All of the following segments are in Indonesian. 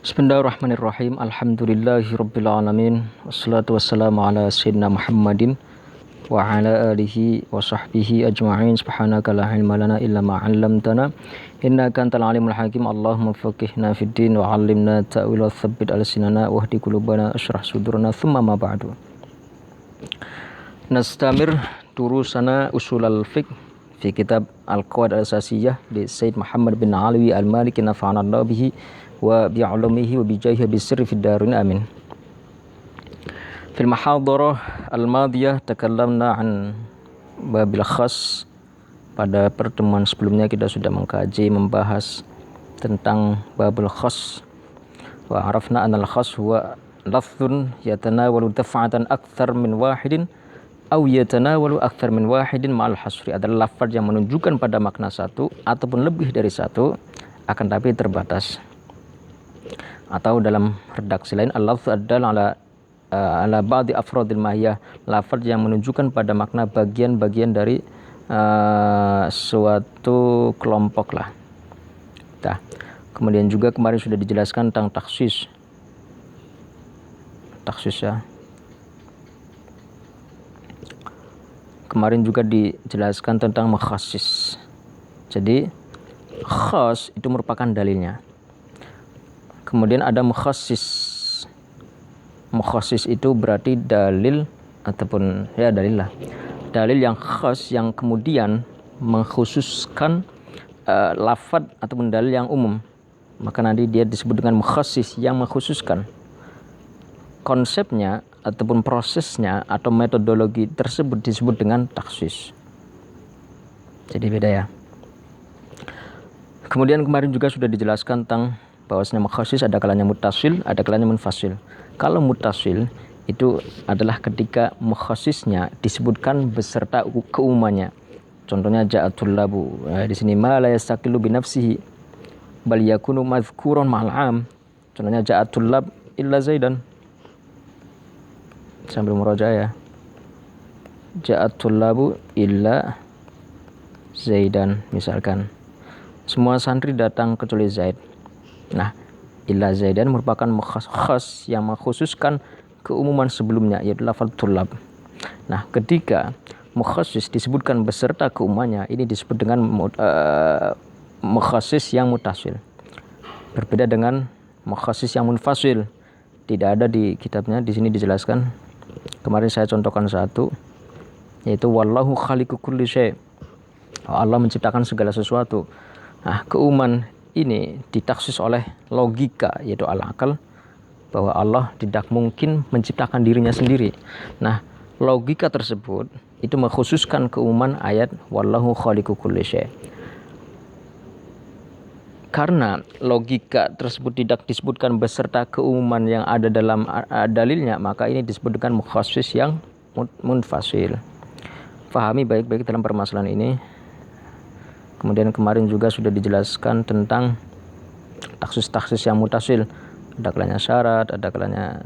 Bismillahirrahmanirrahim. Alhamdulillahirabbil alamin. Wassalatu wassalamu ala sayyidina Muhammadin wa ala alihi wa sahbihi ajma'in. Subhanaka la ilma lana illa ma 'allamtana innaka antal alimul hakim. Allahumma faqihna fid din wa 'allimna ta'wil wa tsabbit alsinana wahdi qulubana ashrah sudurana thumma ma ba'du. Nastamir durusana usulul fiqh fi kitab Al-Qawaid Al-Asasiyah di Sayyid Muhammad bin Alwi Al-Maliki nafa'anallahu bihi wa bi'ulumihi wa bijaihi bisirri fid darin amin. Fil muhadarah al-madiyah takallamna an babil khas. Pada pertemuan sebelumnya kita sudah mengkaji membahas tentang babil khas. Wa arafna anal khas huwa lafzun yatanawalu daf'atan akthar min wahidin aw yatanawalu akthar min wahidin ma'al hasri, adalah lafaz yang menunjukkan pada makna satu ataupun lebih dari satu akan tapi terbatas. Atau dalam redaksi lain al-lafz adalah ala ba'di afradil mahiyah, lafaz yang menunjukkan pada makna bagian-bagian dari suatu kelompok lah. Nah, kemudian juga kemarin sudah dijelaskan tentang taksis ya. Kemarin juga dijelaskan tentang makhasis. Jadi khas itu merupakan dalilnya. Kemudian ada mukhasis. Mukhasis itu berarti dalil ataupun ya dalil lah. Dalil yang khas yang kemudian mengkhususkan lafaz ataupun dalil yang umum. Maka nanti dia disebut dengan mukhasis yang mengkhususkan. Konsepnya ataupun prosesnya atau metodologi tersebut disebut dengan taksis. Jadi beda ya. Kemudian kemarin juga sudah dijelaskan tentang bahwasanya mukhasis ada kalanya muttasil, ada kalanya munfasil. Kalau muttasil itu adalah ketika mukhasisnya disebutkan beserta keumumannya. Contohnya ja'atul labu. Di sini ma la yastaqilu bi nafsihi bal yakunu madhkuran ma'al 'am. Contohnya ja'atul lab illa zaidan. Sambil murajaah ya. Ja'atul labu illa zaidan misalkan. Semua santri datang kecuali Zaid. Nah, illa zaidan merupakan khas yang mengkhususkan keumuman sebelumnya, yaitu lafaz tulab. Nah, ketika mukhasis disebutkan beserta keumumannya, ini disebut dengan mukhasis yang mutasil. Berbeda dengan mukhasis yang munfasil. Tidak ada di kitabnya, di sini dijelaskan. Kemarin saya contohkan satu, yaitu wallahu khaliqu kulli syai'. Allah menciptakan segala sesuatu. Nah, keumuman ini ditaksis oleh logika, yaitu al-akal, bahwa Allah tidak mungkin menciptakan dirinya sendiri. Nah, logika tersebut itu mengkhususkan keumuman ayat wallahu khaliqu kulli syai'. Karena logika tersebut tidak disebutkan beserta keumuman yang ada dalam dalilnya, maka ini disebut dengan mukhasis yang munfasil. Fahami baik-baik dalam permasalahan ini. Kemudian kemarin juga sudah dijelaskan tentang taksis-taksis yang mutasil. Ada kalanya syarat, ada kalanya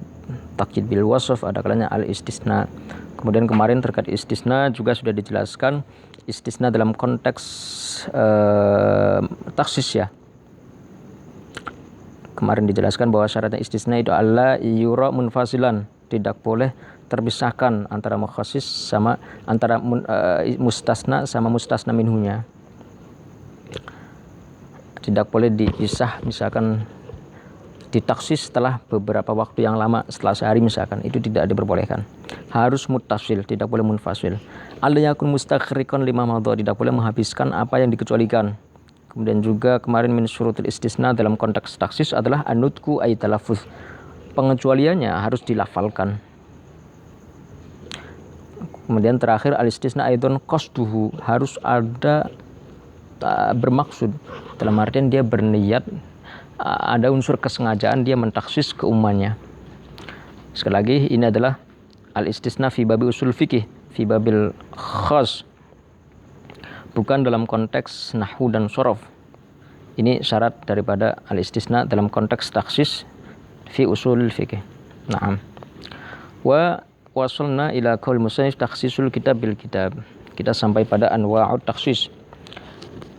takyid bil wasf, ada kalanya al-istisna. Kemudian kemarin terkait istisna juga sudah dijelaskan istisna dalam konteks taksis ya. Kemarin dijelaskan bahwa syaratnya istisna itu alla yura munfasilan, tidak boleh terpisahkan antara mukhasis sama antara mustasna sama mustasna minhunya. Tidak boleh dipisah, misalkan ditaksis setelah beberapa waktu yang lama, setelah sehari misalkan, itu tidak diperbolehkan. Harus muttasil, tidak boleh munfasil. Alla yakun mustaghriqan lima madha, tidak boleh menghabiskan apa yang dikecualikan. Kemudian juga kemarin min syurutul istisna dalam konteks taksis adalah anutku ay talaffuz. Pengecualiannya harus dilafalkan. Kemudian terakhir al-istisna aidon qasduhu, harus ada bermaksud, dalam artian dia berniat, ada unsur kesengajaan dia mentaksis keumumannya. Sekali lagi, ini adalah al-istisna fi babi usul fikih, fi babil khas, bukan dalam konteks nahwu dan shorof. Ini syarat daripada al-istisna dalam konteks taksis fi usul fikih. Naam. Wa wasalna ila qaul musannif takhsisul kitab bil kitab. Kita sampai pada anwa'ut taksis.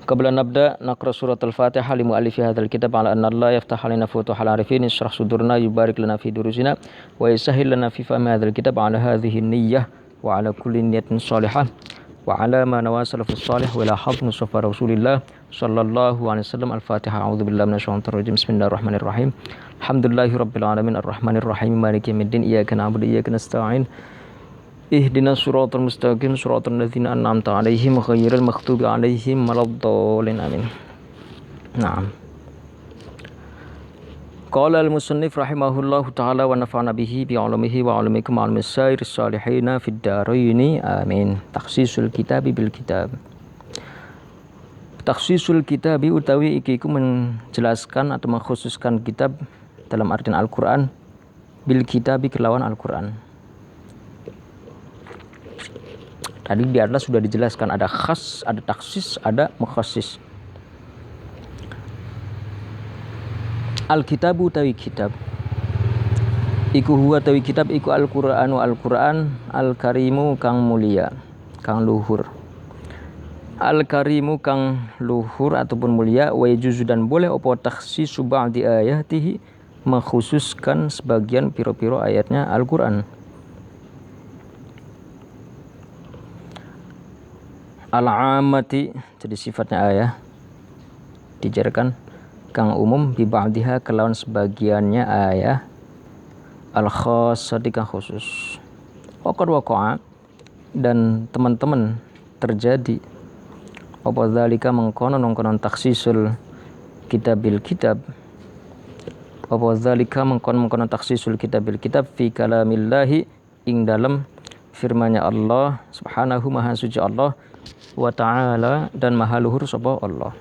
Qabla nabda naqra surat al-Fatihah li mu'allifi hadzal kitab ala anna Allah yaftah alaina futuhal arifin yashrah sudurna yubarik lana fi durusina wa yasahhil lana fi fahmi hadzal kitab ala hadhihi niyyah wa ala kulli niyatin salihah wa ala ma nawasal fi salih wa la habnu safa rasulillah sallallahu alaihi wasallam. Al-Fatihah. A'udzubillahi minasyaitonir rajim. Bismillahirrahmanirrahim. Alhamdulillahirabbil alamin arrahmanir rahim maliki yaumiddin iyyaka na'budu wa iyyaka nasta'in. Ihdinas siratal mustaqim siratal ladzina an'amta 'alaihim ghairil maghdubi 'alaihim waladdallin. Amin. Naam. Qala al-musannif rahimahullahu ta'ala wa nafa'ana bihi bi 'ulumihi wa 'ulumikum wa 'ulumis sairis salihin fid dharain. Amin. Takhsisul kitabi bil kitab. Takhsisul kitabi utawi iki iku menjelaskan atau mengkhususkan kitab dalam artian Al-Qur'an bil kitabi kelawan Al-Qur'an. Tadi di atas sudah dijelaskan ada khas, ada taksis, ada mukhassis. Al-kitabu tawi kitab. Iku huwa tawi kitab iku Al-Qur'anu Al-Qur'an al-karimu kang mulia, kang luhur. Al-karimu kang luhur ataupun mulia wa yajuzu dan boleh apa takhsisu ba'di ayatihi mengkhususkan sebagian piro-piro ayatnya Al-Qur'an. Al-amati jadi sifatnya ayat dijarkan kang umum bi ba'diha kelawan sebagiannya ayat al-khassati kang khusus. Waqad waqa'a dan teman-teman terjadi apa zalika mengkonon takhsisul kitabil kitab apa zalika mengkonon takhsisul kitabil kitab fi kalamillahi ing dalam firman-Nya Allah subhanahu maha suci Allah wa ta'ala dan maha luhur sapa Allah.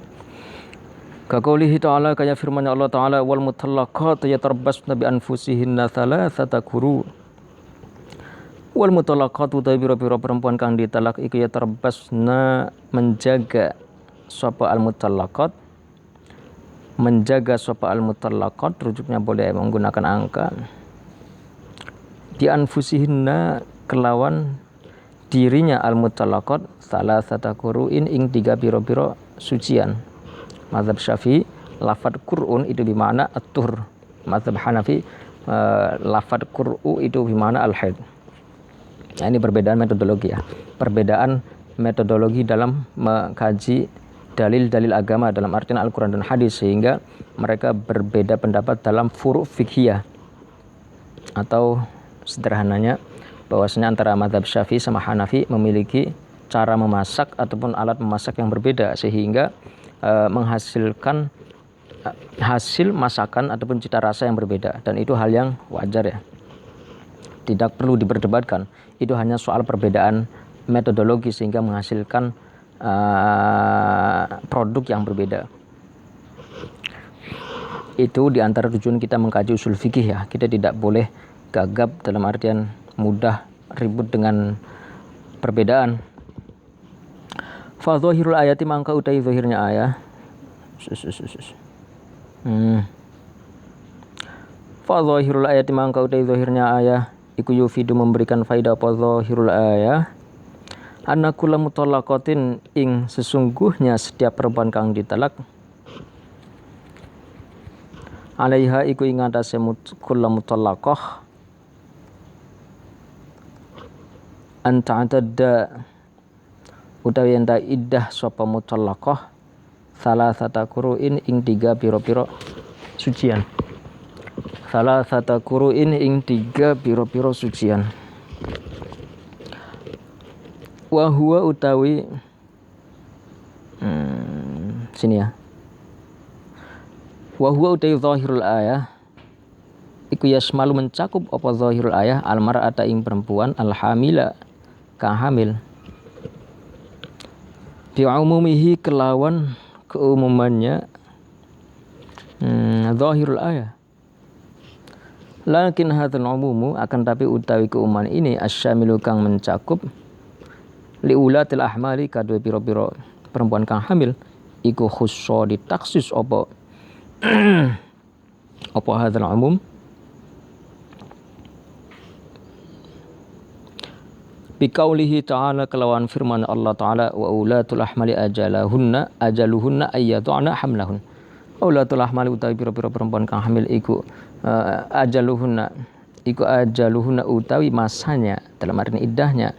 Kaqaulihi ta'ala kaya firman-Nya Allah ta'ala wal mutallaqat yatarabbasna bi anfusihinna thalathata quru. Wal mutallaqat utawi pira-pira perempuan kang ditalak iku yatarabbasna menjaga sapa al mutallaqat rujuknya boleh menggunakan angka bi anfusihinna kelawan dirinya al-mutallaqat salasata qur'in ing 3 pira-pira sucian. Mazhab Syafi'i lafaz qur'un itu bermakna at-tur. Mazhab Hanafi lafaz qur'u itu bermakna al-haid. Nah, ini perbedaan metodologi ya. Perbedaan metodologi dalam mengkaji dalil-dalil agama dalam artian Al-Qur'an dan hadis sehingga mereka berbeda pendapat dalam furu' fiqhiyah. Atau sederhananya bahwasanya antara mazhab Syafi'i sama Hanafi memiliki cara memasak ataupun alat memasak yang berbeda sehingga menghasilkan hasil masakan ataupun cita rasa yang berbeda dan itu hal yang wajar ya. Tidak perlu diperdebatkan. Itu hanya soal perbedaan metodologi sehingga menghasilkan produk yang berbeda. Itu diantara tujuan kita mengkaji usul fikih ya. Kita tidak boleh gagap dalam artian mudah ribut dengan perbedaan. Fa dhahirul ayati mangka utai zahirnya ayat. Fa dhahirul ayati mangka utai zahirnya ayat iku yufidu memberikan faedah apa zahirul ayat. Anna kullu mutallaqatin ing sesungguhnya setiap perempuan kang ditalak alaiha iku ing atase kullu mutallaqah anta'atadda utawi enta iddah sapa mutallaqah salasata qur'in ing 3 pira-pira sucian. Salasata qur'in ing 3 pira-pira sucian. Wa huwa utawi sini ya. Wa huwa utawi zahirul ayah iku yasmalu mencakup apa zahirul ayah al mar'ata ing perempuan al hamila kang hamil bi umumihi kelawan keumumannya zahirul ayah. Lakin hadzal umumu akan tapi utawi keumuman ini asyamilu kang mencakup liulatil ahmali kadue pira-pira perempuan kang hamil iku khusso ditaksis apa hadzal umum Biqaulihi ta'ala kelawan firman Allah Ta'ala wa ulatul ahmali ajaluhunna ayyaduna hamlahun. Ulatul ahmali utawi pira-pira perempuan kang hamil iku ajaluhunna utawi masanya dalam arti iddahnya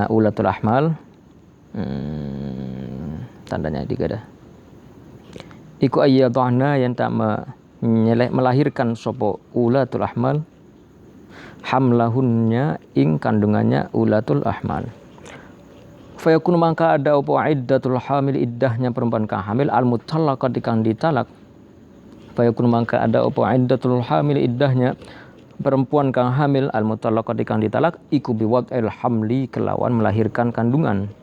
ulatul ahmal tandanya digadah iku ayyaduna yang tak melahirkan sopo ulatul ahmal hamlahunnya ing kandungannya ulatul ahmal. Fayakun mangka ada opo iddatul hamil iddahnya perempuan kang hamil al mutallaqah dikang ditalak. Fayakun mangka ada opo iddatul hamil iddahnya perempuan kang hamil al mutallaqah dikang ditalak iku biwad'il hamli kelawan melahirkan kandungan.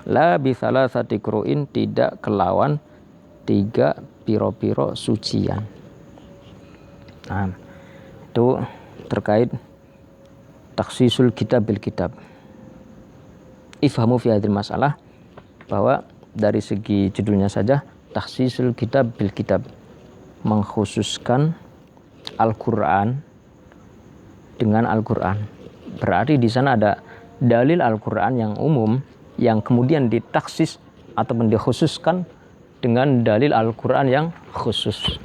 La bi salasati qru'in tidak kelawan 3 piro-piro sucian. Nah, itu terkait taksisul kitab bil kitab. Ifhamu fi hadhil masalah bahwa dari segi judulnya saja taksisul kitab bil kitab mengkhususkan Al-Qur'an dengan Al-Qur'an. Berarti di sana ada dalil Al-Qur'an yang umum yang kemudian ditaksis ataupun dikhususkan dengan dalil Al-Qur'an yang khusus.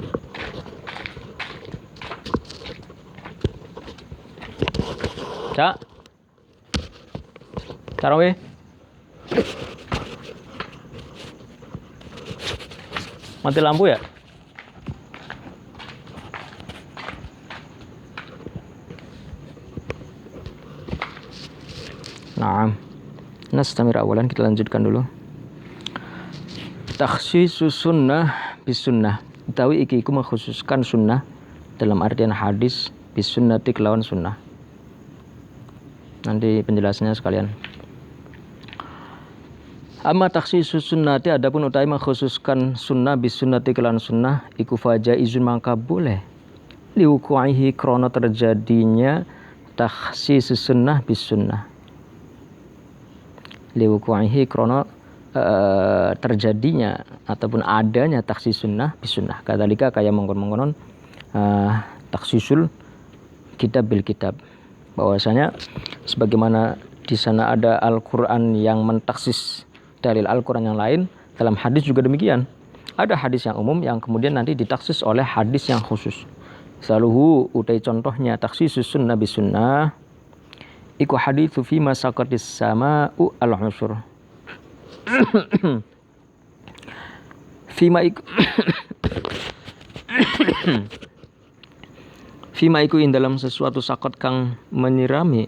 Cak tarawih mati lampu ya. Nah, nastamir awalan kita lanjutkan dulu. Takhsisus sunnah bis sunnah utawi iki iku mengkhususkan sunnah dalam artian hadis bis sunnati kelawan sunnah. Nanti penjelasannya sekalian. Amma takhsisus sunnati adapun utawi mengkhususkan sunnah bis sunnati kelawan sunnah iku fajaizun mangka boleh liwuqu'ihi krana terjadinya takhsisus sunnah bis sunnah. Liwuqu'ihi krana terjadinya ataupun adanya takhsis sunnah bis sunnah. Kadzalika kaya mengkon-mengkonon takhsisul kitab bil kitab. Bahwasanya sebagaimana di sana ada Al-Qur'an yang mentaksis dalil Al-Qur'an yang lain, dalam hadis juga demikian. Ada hadis yang umum yang kemudian nanti ditaksis oleh hadis yang khusus. Saluhu utai contohnya taksisus sunnah bis sunnah iku haditsu fi ma saqatis sama'u al-usur. Fima iku in dalam sesuatu sakot kang menyirami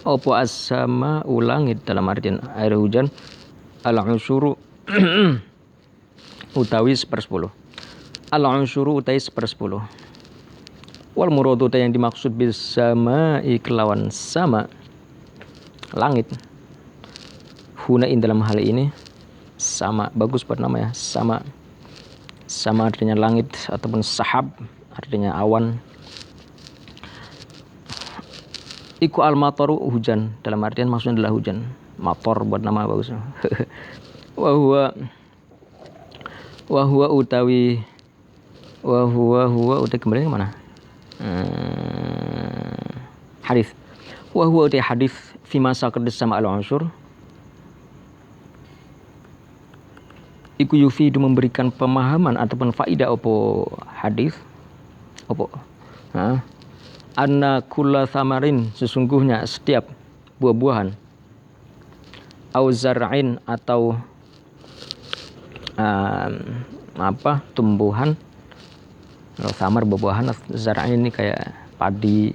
opo as-sama ulangit dalam artian air hujan al-usyuru utawi 1/10. Al-usyuru utawi 1/10. Wal muradu yang dimaksud bis sama iklawan sama langit. Huna in dalam hal ini sama bagus buat nama ya, sama artinya langit ataupun sahab artinya awan. Iku al-mataru hujan dalam artian maksudnya adalah hujan. Mator buat nama bagus. Wa huwa utawi kembali ke mana? Hadis. Wa huwa utawi hadis fi masa qadis sama al-unsur. Iku yufidu memberikan pemahaman ataupun faidah opo hadis opo anna kulla thamarin sesungguhnya setiap buah-buahan au zar'in atau tumbuhan. Kalau thamar buah-buahan, zar'in ini kayak padi,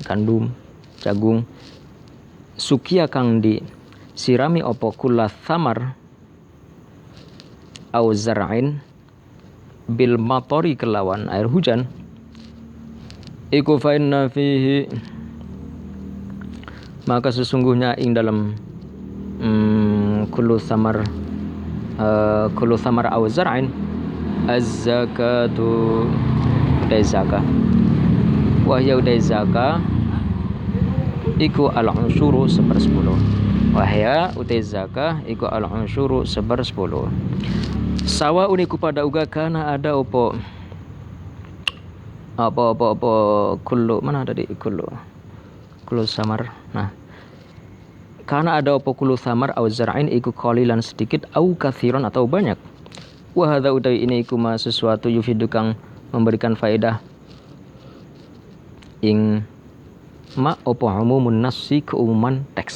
gandum, jagung. Sukia kang di sirami opo kulla thamar au zar'in bil matori kelawan air hujan iku fa inna fihi maka sesungguhnya ing dalam kullu samar au zar'in az-zakatu utai zakah wahya utai zakah iku al-unsuru 1/10. Wahya utai zakah iku al-unsuru 1/10. Sawa uniku pada uga kana ada opo kullu mana tadi kullu Kulo samar. Nah, karena ada apa kulo samar au zar'in iku qalilan sedikit au katsiran atau banyak. Wa hadza utawi ini iku ma sesuatu yufidu kang memberikan faedah ing ma apa umumun nasi keumuman teks.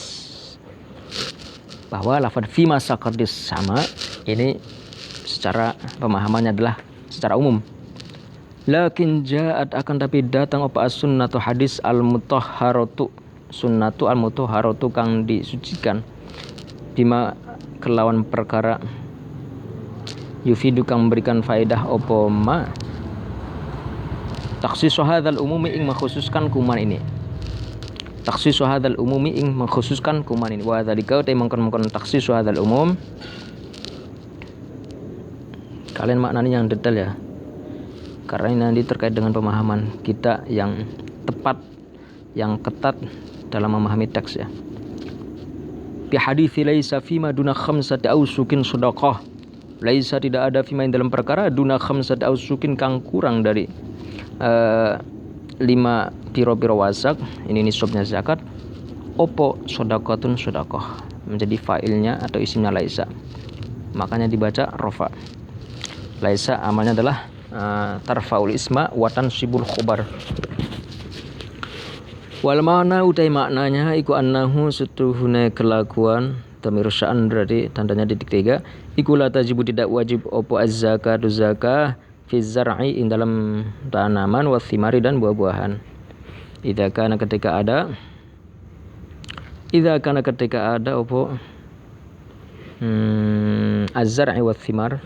Bahwa lafaz fi masaqadis sama ini secara pemahamannya adalah secara umum. Lakin ja'at akan tapi datang apa as-sunnatu hadis al-mutahharatu sunnatu al-mutahharatu kang disucikan bima kelawan perkara yufidu kang memberikan faedah apa ma takhsisu hadzal umumi ing mengkhususkan kuman ini. Takhsisu hadzal umumi ing mengkhususkan kuman ini. Wa dzalika ta mengkon takhsisu hadzal umum. Kalian maknanya yang detail ya. Karena ini nanti terkait dengan pemahaman kita yang tepat, yang ketat dalam memahami teks ya. Fi hadithi laisa fima duna khamsati ausukin shadaqah. Laisa tidak ada fima dalam perkara duna khamsati ausukin kang kurang dari 5 piro-piro wasak. Ini nisabnya zakat. Opo shadaqatun shadaqah. Menjadi fa'ilnya atau isimnya laisa. Makanya dibaca rofa. Laisa amalnya adalah tarfaul isma wa tansibul khabar. Wal makna utai maknanya iku annahu setuhune kelakuan tamir sya'an berarti tandanya titik 3 iku la tajibu tidak wajib opo az-zakatu zakah fi zar'i ing dalam tanaman wa thimari dan buah-buahan. Idza kana ketika ada opo az-zar'i wa thimar.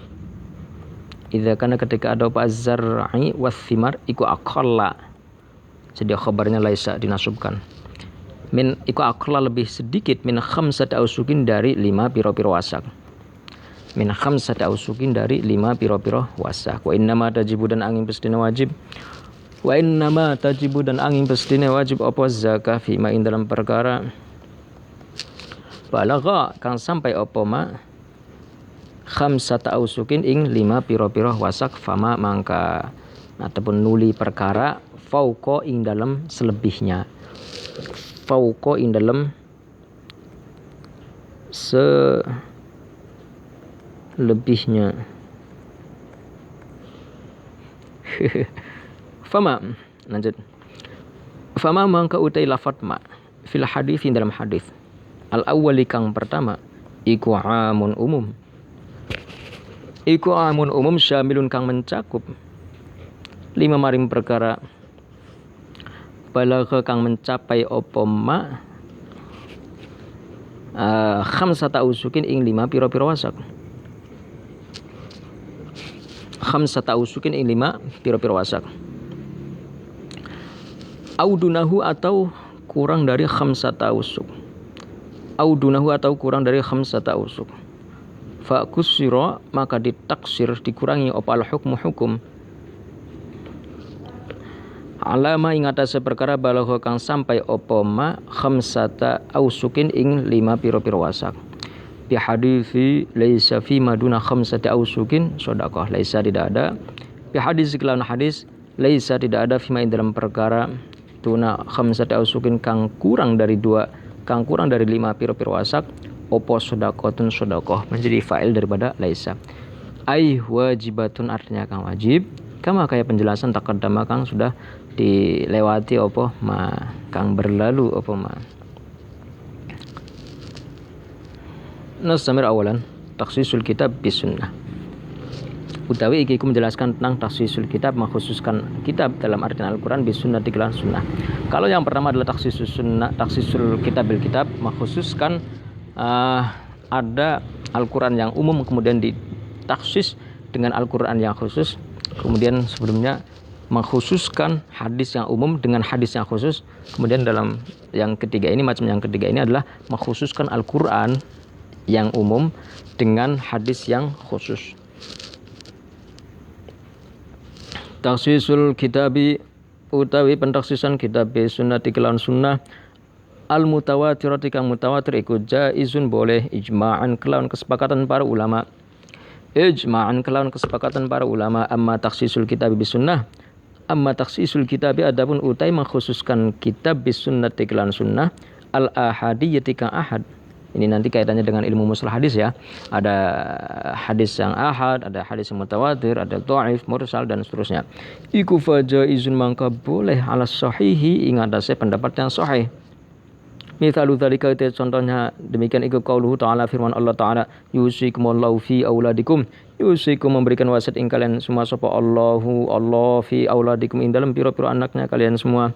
Idza kana ketika ada apa az-zar'i was-thimar iku aqalla. Jadi khabarnya laisa dinasubkan. Min iku aqalla lebih sedikit min khamsati ausukin dari 5 piro-piro wasak. Min khamsati ausukin dari 5 piro-piro wasak. Wa innama tajibu dan angin pestine wajib. Wa innama tajibu dan angin pestine wajib apa zakah fi ma dalam perkara balagha kang sampai apa ma khamsata ausukin ing 5 piro-piro wasak fama mangka ataupun nuli perkara fauqa ing dalam selebihnya. Fauqa ing dalam selebihnya. Fama lanjut. Fama mangka utai lafat ma fil hadis dalam hadis. Al awwali kang pertama iku amun umum. Iku amun umum syamilun kang mencakup 5 maring perkara balagha kang mencapai apa ma khamsata usukin ing 5 piro-piro wasak. Khamsata usukin ing 5 piro-piro wasak. Audunahu atau kurang dari khamsata usuk. Audunahu atau kurang dari khamsata usuk. Fa kusira maka ditaksir dikurangi apa al-hukmu hukum alama ing atase perkara balagha kang sampai apa ma khamsata ausukin ing 5 piro-piro wasak. Bi hadisi laisa fi maduna khamsati ausukin shadaqah. Laisa tidak ada. Bi hadis kelawan hadis laisa tidak ada fi ma dalam perkara tuna khamsati ausukin kang kurang dari 5 piro-piro wasak. Opo shadaqatun shadaqah menjadi fa'il daripada laisa. Ai wajibatun artinya kang wajib. Kama kayak penjelasan taqaddama kang sudah dilewati opo ma kang berlalu opo ma. Nasamir awalan takhsisul kitab bis sunnah. Utawi iki ku menjelaskan tentang takhsisul kitab mengkhususkan kitab dalam artian Al-Qur'an bis sunnah dikelan sunnah. Kalau yang pertama adalah takhsisul sunnah, takhsisul kitab bil kitab mengkhususkan ada Al-Quran yang umum kemudian ditaksis dengan Al-Quran yang khusus. Kemudian sebelumnya mengkhususkan hadis yang umum dengan hadis yang khusus. Kemudian dalam yang ketiga ini, macam yang ketiga ini adalah mengkhususkan Al-Quran yang umum dengan hadis yang khusus. Taksisul kitabi utawi pentaksisan kitab sunnati kelawan sunnah al-mutawatirati kang mutawatir iku jaizun boleh ijma'an kelawan kesepakatan para ulama. Ijma'an kelawan kesepakatan para ulama. Amma takhsisul kitab bis sunnah Amma taksisul kitabi adapun utai mengkhususkan kitab bis sunnati kelan sunnah al ahadiyyati kang ahad. Ini nanti kaitannya dengan ilmu mustalah hadis ya. Ada hadis yang ahad, ada hadis yang mutawatir, ada dhaif, mursal dan seterusnya. Iku fajaizun mangka boleh ala sahihi ing atase pendapat yang sahih. Mithalu dzalika itu contohnya demikian iku qauluhu ta'ala firman Allah Ta'ala yusikumullahu fi auladikum yusikum memberikan wasiat ing kalian semua sapa Allah fi auladikum ing dalam pira-pira anaknya kalian semua.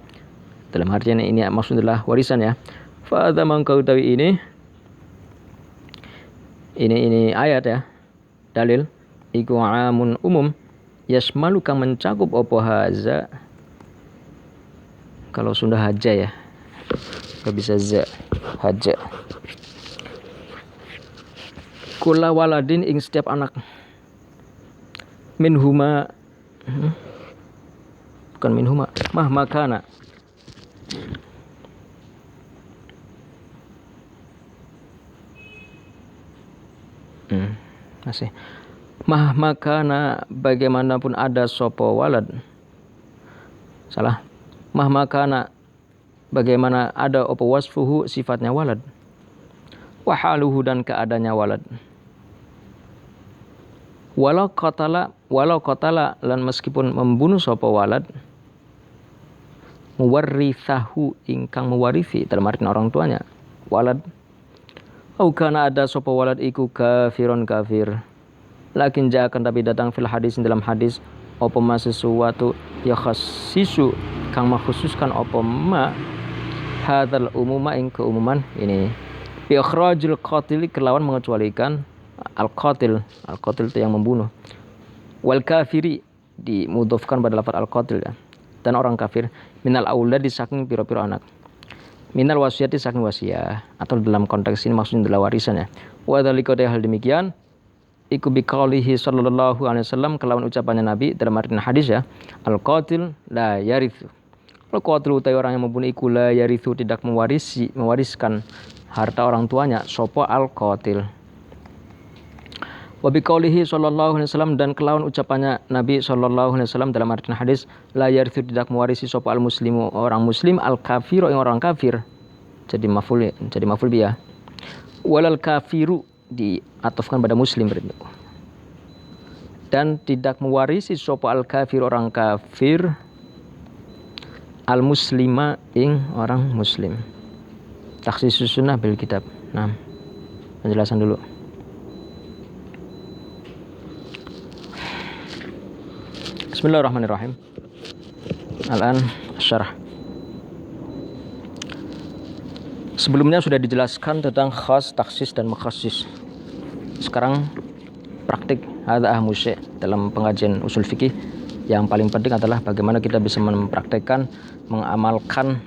Dalam artian ini maksudnya warisan ya. Fa adza mangka utawi ini ayat ya. Dalil iku amun umum yasmalu kang mencakup apa haza. Kalau sudah haja ya. Gak bisa za haja. Kula waladin ing setiap anak minhuma bukan minhuma mahmakana masih mahmakana bagaimanapun ada sopo walad salah mahmakana bagaimana ada apa wasfuhu sifatnya walad wa haluhu dan keadaannya walad walau qatala lan meskipun membunuh sapa walad muwarrithahu ingkang mewarisi dalam arti orang tuanya walad au kana ada sapa walad iku kafirun kafir lakin ja'akan tapi datang fil hadis dalam hadis apa ma sesuatu ya khassisu kang makhususkan apa ma hadzal umuma ing keumuman ini bi ikhrajil qatil kelawan mengecualikan al-qatil itu yang membunuh wal kafiri dimudhofkan pada lafaz al-qatil ya dan orang kafir minal aulad saking pira-pira anak minal wasiyati saking wasiat atau dalam konteks ini maksudnya adalah warisan ya wa dzalika hal demikian iku bi qaulihi sallallahu alaihi wasallam kelawan ucapannya Nabi dalam artian hadis ya al-qatil la yarithu al-qatil utai orang yang membunuh iku la yarithu tidak mewariskan harta orang tuanya sapa al-qatil wa bi qaulihi sallallahu alaihi wasallam dan kelawan ucapannya Nabi sallallahu alaihi wasallam dalam artian hadis la yarithu tidak mewarisi sapa al-muslimu orang muslim al-kafiru yang orang kafir jadi maf'ul bi ya walal kafiru diatofkan pada muslim berarti. Dan tidak mewarisi sapa al-kafir orang kafir al-muslima ing orang muslim. Takhsis sunnah bil kitab. Nah, penjelasan dulu. Bismillahirrahmanirrahim. Al-an syarah. Sebelumnya sudah dijelaskan tentang khas, taksis dan mukhassis. Sekarang praktik hadza ahmu syai' dalam pengajian usul fikih. Yang paling penting adalah bagaimana kita bisa mempraktekkan, mengamalkan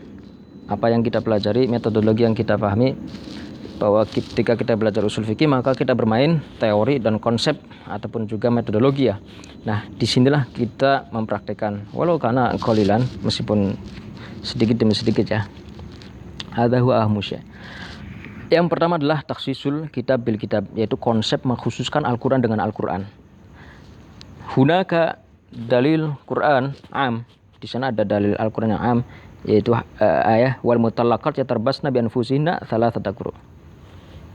apa yang kita pelajari, metodologi yang kita pahami. Bahwa ketika kita belajar usul fikih maka kita bermain teori dan konsep ataupun juga metodologi ya. Nah, disinilah kita mempraktekkan walau karena qalilan meskipun sedikit demi sedikit ya. Hadza huwa ahmu syai'. Yang pertama adalah takhsisul kitab bil kitab, yaitu konsep mengkhususkan Al-Qur'an dengan Al-Qur'an. Hunaka dalil Qur'an am, di sana ada dalil Al-Qur'an yang am, yaitu ayat wal mutallaqat yatarbasna bi anfusihinna thalathata quru.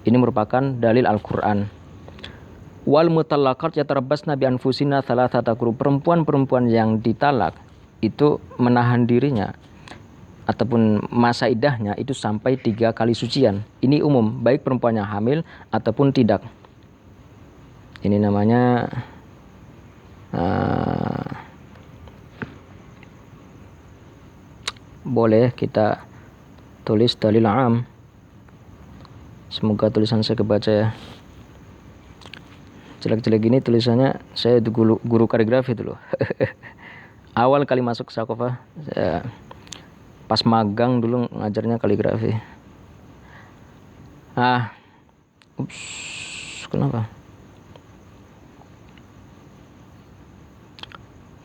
Ini merupakan dalil Al-Qur'an. Wal mutallaqat yatarbasna bi anfusihinna thalathata quru. Perempuan-perempuan yang ditalak itu menahan dirinya ataupun masa iddahnya itu sampai 3 kali sucian. Ini umum, baik perempuan yang hamil ataupun tidak. Ini namanya boleh kita tulis dalil am. Semoga tulisan saya kebaca ya. Jelek-jelek gini tulisannya, saya itu guru kaligrafi dulu. Awal kali masuk Sakofa, pas magang dulu ngajarnya kaligrafi. Kenapa?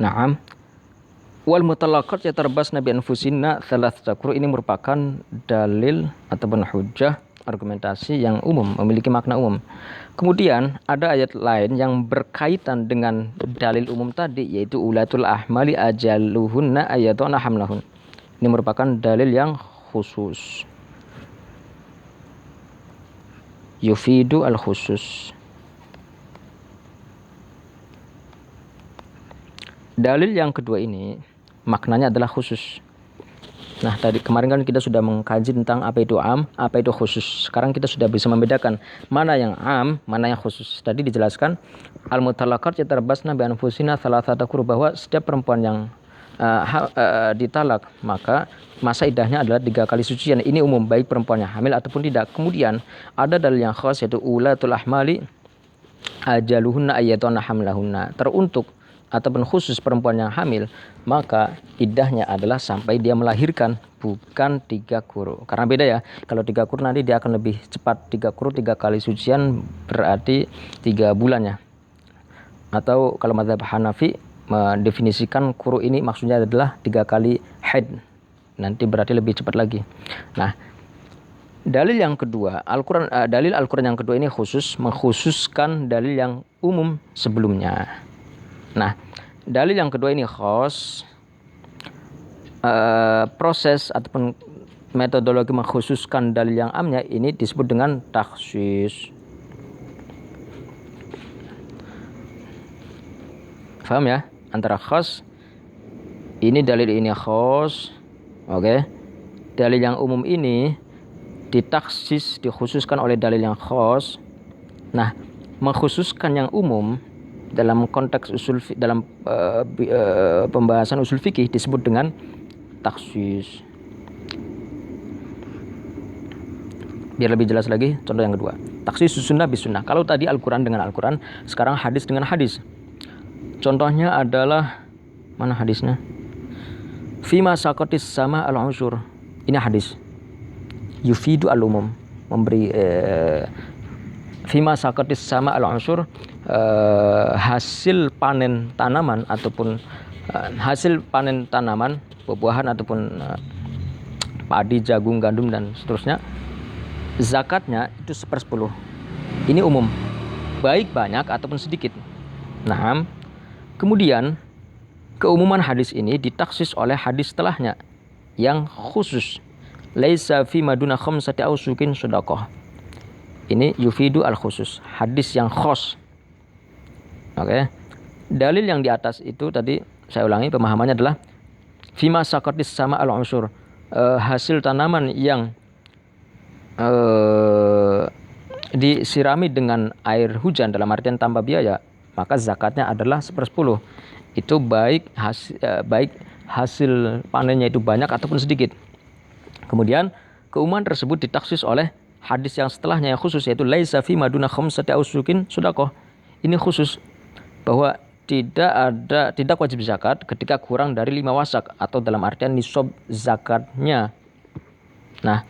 Naam. Wal mutallaqat yatarbasna bi anfusinna thalathata quru. Ini merupakan dalil ataupun hujjah argumentasi yang umum, memiliki makna umum. Kemudian ada ayat lain yang berkaitan dengan dalil umum tadi, yaitu ulatul ahmali ajaluhunna ayatuna hamlahun. Ini merupakan dalil yang khusus, yufidu al khusus. Dalil yang kedua ini maknanya adalah khusus. Nah, tadi kemarin kan kita sudah mengkaji tentang apa itu am, apa itu khusus. Sekarang kita sudah bisa membedakan mana yang am, mana yang khusus. Tadi dijelaskan al-mutallaqat yatarabbasna bi anfusina thalathata quru, bahwa setiap perempuan yang ditalak maka masa iddahnya adalah 3 kali sucian. Ini umum, baik perempuannya hamil ataupun tidak. Kemudian ada dalil yang khas, yaitu ulatul ahmali ajaluhunna ayyatuna hamlahunna. Teruntuk ataupun khusus perempuan yang hamil, maka iddahnya adalah sampai dia melahirkan, bukan 3 quru. Karena beda ya, kalau 3 quru nanti dia akan lebih cepat. 3 quru 3 kali sucian berarti 3 bulannya. Atau kalau mazhab Hanafi mendefinisikan quru ini maksudnya adalah 3 kali haid, nanti berarti lebih cepat lagi. Nah, dalil yang kedua, dalil Al-Quran yang kedua ini khusus, mengkhususkan dalil yang umum sebelumnya. Nah, dalil yang kedua ini khos, proses ataupun metodologi mengkhususkan dalil yang amnya ini disebut dengan takhsis. Paham ya? Antara khos, ini dalil ini khos, oke. Dalil yang umum ini ditaksis, dikhususkan oleh dalil yang khos. Nah, mengkhususkan yang umum dalam konteks dalam pembahasan usul fikih disebut dengan taksis. Biar lebih jelas lagi, contoh yang kedua, taksis sunnah bis sunnah. Kalau tadi Al-Quran dengan Al-Quran, sekarang hadis dengan hadis. Contohnya adalah, mana hadisnya? Fima sakotis sama al-unsur. Ini hadis. Yufidu al-umum, memberi fima sakotis sama al-unsur, hasil panen tanaman ataupun hasil panen tanaman, buah-buahan ataupun padi, jagung, gandum dan seterusnya, zakatnya itu 1/10. Ini umum, baik banyak ataupun sedikit. Nah, kemudian keumuman hadis ini ditaksis oleh hadis setelahnya yang khusus, laisa fi maduna khamsati ausukin shadaqah. Ini yufidu al khusus, hadis yang khos. Oke. Dalil yang di atas itu tadi saya ulangi, pemahamannya adalah fima sakatis sama al unsur, hasil tanaman yang disirami dengan air hujan dalam artian tanpa biaya, maka zakatnya adalah 1/10. Itu baik hasil panennya itu banyak ataupun sedikit. Kemudian keumuman tersebut ditaksis oleh hadis yang setelahnya yang khusus, yaitu laisa fi maduna khamsati ausukin shadaqah. Ini khusus, bahwa tidak wajib zakat ketika kurang dari 5 wasak, atau dalam artian nisab zakatnya. Nah,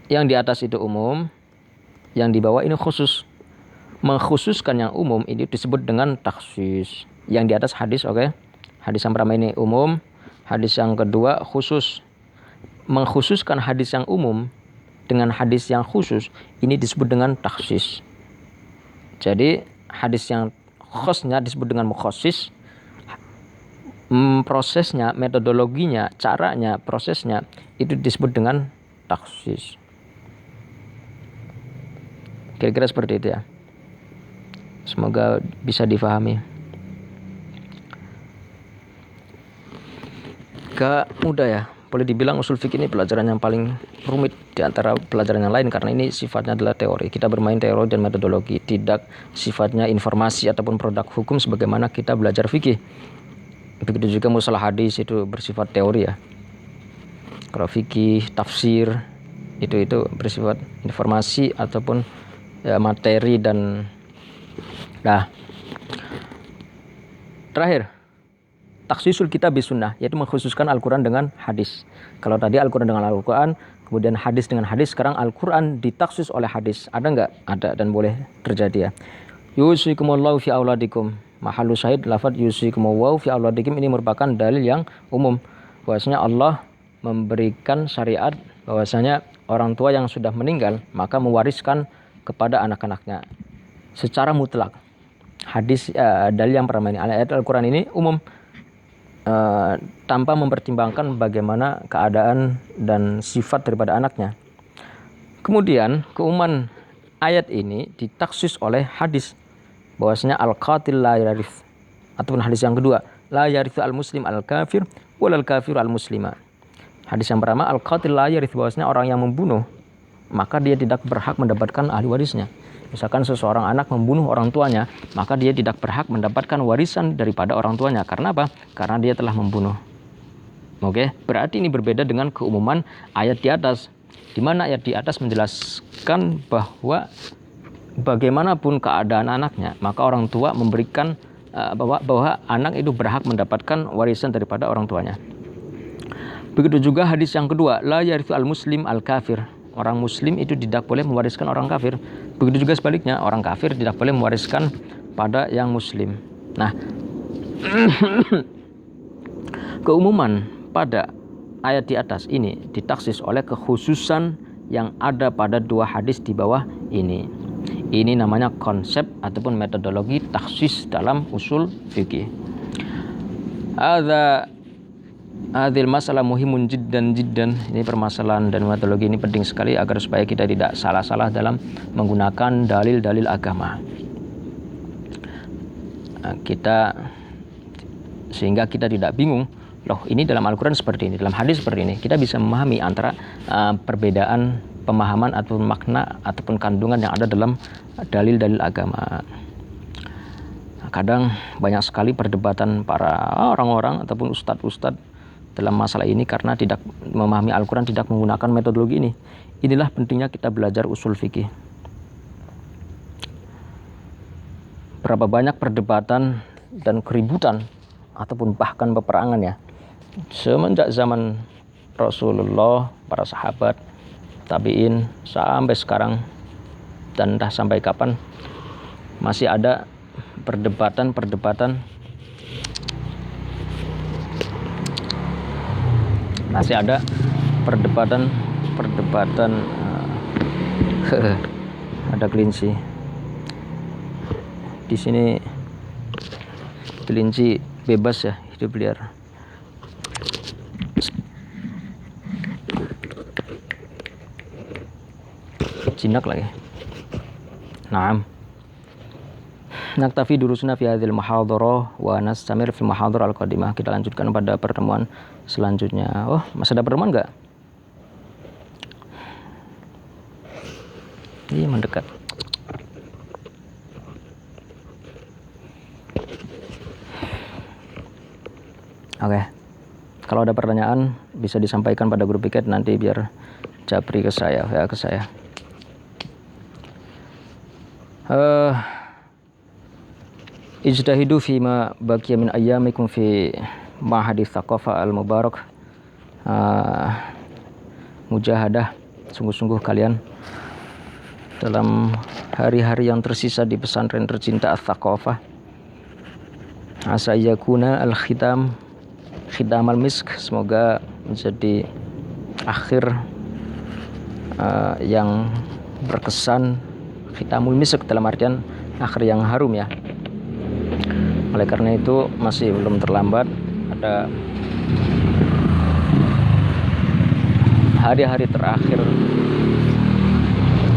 yang di atas itu umum, yang di bawah ini khusus. Mengkhususkan yang umum ini disebut dengan taksis. Yang di atas hadis, oke. Hadis yang pertama ini umum, hadis yang kedua khusus. Mengkhususkan hadis yang umum dengan hadis yang khusus ini disebut dengan taksis. Jadi hadis yang khosnya disebut dengan mukhasis, prosesnya, metodologinya, caranya, prosesnya itu disebut dengan taksis. Kira-kira seperti itu ya. Semoga bisa difahami. Gak mudah ya. Boleh dibilang usul fikih ini pelajaran yang paling rumit di antara pelajaran yang lain, karena ini sifatnya adalah teori. Kita bermain teori dan metodologi, tidak sifatnya informasi ataupun produk hukum sebagaimana kita belajar fikih. Begitu juga mustalah hadis itu bersifat teori ya. Kalau fikih, tafsir itu bersifat informasi ataupun ya, materi dan terakhir taksisul kitab bis sunnah, yaitu mengkhususkan Al-Quran dengan hadis. Kalau tadi Al-Quran dengan Al-Quran, kemudian hadis dengan hadis, sekarang Al-Quran ditaksis oleh hadis. Ada nggak? Ada, dan boleh terjadi ya. Yusikumullahu fi auladikum. Mahalu syahid lafad yusikumullahu fi auladikum ini merupakan dalil yang umum. Bahwasanya Allah memberikan syariat bahwasanya orang tua yang sudah meninggal maka mewariskan kepada anak-anaknya secara mutlak. Hadis dalil yang pertama ini, ayat Al-Quran ini umum tanpa mempertimbangkan bagaimana keadaan dan sifat daripada anaknya. Kemudian keumuman ayat ini ditaksis oleh hadis bahwasanya al-qatil la yarith, ataupun hadis yang kedua, la yarithu al-muslim al-kafir walal kafir al-muslima. Hadis yang pertama, al-qatil la yarith, bahwasanya orang yang membunuh maka dia tidak berhak mendapatkan ahli warisnya. Misalkan seseorang anak membunuh orang tuanya, maka dia tidak berhak mendapatkan warisan daripada orang tuanya. Karena apa? Karena dia telah membunuh. Oke, berarti ini berbeda dengan keumuman ayat di atas, di mana ayat di atas menjelaskan bahwa bagaimanapun keadaan anaknya, maka orang tua memberikan bahwa anak itu berhak mendapatkan warisan daripada orang tuanya. Begitu juga hadis yang kedua, la yarithu al-muslim al-kafir. Orang muslim itu tidak boleh mewariskan orang kafir. Begitu juga sebaliknya, orang kafir tidak boleh mewariskan pada yang muslim. Nah, keumuman pada ayat di atas ini ditaksis oleh kekhususan yang ada pada dua hadis di bawah ini. Ini namanya konsep ataupun metodologi taksis dalam usul fikih. Hadil masalah muhimun jiddan. Ini permasalahan dan metodologi ini penting sekali agar supaya kita tidak salah-salah dalam menggunakan dalil-dalil agama. Sehingga kita tidak bingung, loh ini dalam Al-Quran seperti ini, dalam hadis seperti ini. Kita bisa memahami antara perbedaan pemahaman atau makna ataupun kandungan yang ada dalam dalil-dalil agama. Kadang banyak sekali perdebatan para orang-orang ataupun ustadz-ustadz dalam masalah ini karena tidak memahami Al-Quran, tidak menggunakan metodologi ini. Inilah pentingnya kita belajar usul fikih. Berapa banyak perdebatan dan keributan ataupun bahkan peperangan ya semenjak zaman Rasulullah, para sahabat, tabi'in sampai sekarang, dan entah sampai kapan masih ada perdebatan, ada kelinci di sini. Kelinci bebas ya, hidup liar. Jinak lagi. Naam. Naktafi durusuna fi hadhil muhadharah wa nastamir fil muhadharah al-qadimah. Kita lanjutkan pada pertemuan selanjutnya. Oh, masih ada pertemuan enggak? Iya, mendekat. Oke. Kalau ada pertanyaan bisa disampaikan pada grup piket nanti biar japri ke saya, ya ke saya. Ijtahidu fima baqiya min ayyamikum fi ma'hadi tsaqafah al-mubarak. Mujahadah, sungguh-sungguh kalian dalam hari-hari yang tersisa di pesantren tercinta Ats-Tsaqafah. Asa yakuna al-khitam al-misk, semoga menjadi akhir yang berkesan. Khitamul misk dalam artian akhir yang harum ya. Oleh karena itu masih belum terlambat, ada hari-hari terakhir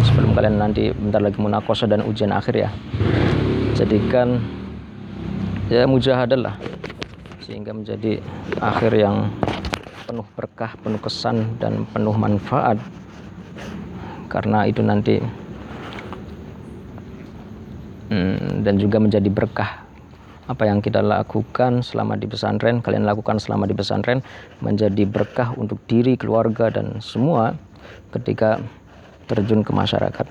sebelum kalian nanti bentar lagi munaqashah dan ujian akhir ya. Jadikan ya mujahadah lah sehingga menjadi akhir yang penuh berkah, penuh kesan dan penuh manfaat. Karena itu nanti dan juga menjadi berkah. Apa yang kita lakukan selama di pesantren, kalian lakukan selama di pesantren, menjadi berkah untuk diri, keluarga dan semua ketika terjun ke masyarakat.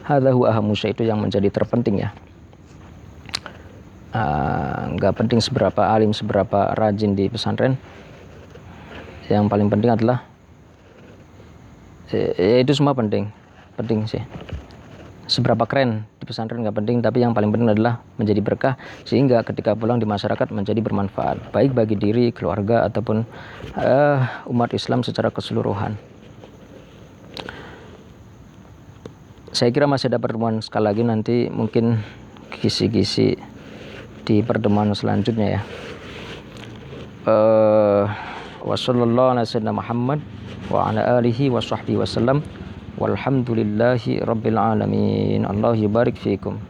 Hadza huwa ahammu syai', itu yang menjadi terpenting ya. Nggak penting seberapa alim, seberapa rajin di pesantren. Yang paling penting adalah itu semua penting sih. Seberapa keren di pesantren nggak penting, tapi yang paling penting adalah menjadi berkah sehingga ketika pulang di masyarakat menjadi bermanfaat baik bagi diri, keluarga ataupun umat Islam secara keseluruhan. Saya kira masih ada pertemuan sekali lagi, nanti mungkin kisi-kisi di pertemuan selanjutnya ya. Wassallallahu ala sayyidina Muhammad wa ala alihi wa sahbihi wasallam walhamdulillahi rabbil alamin. Allah yubarik fiikum.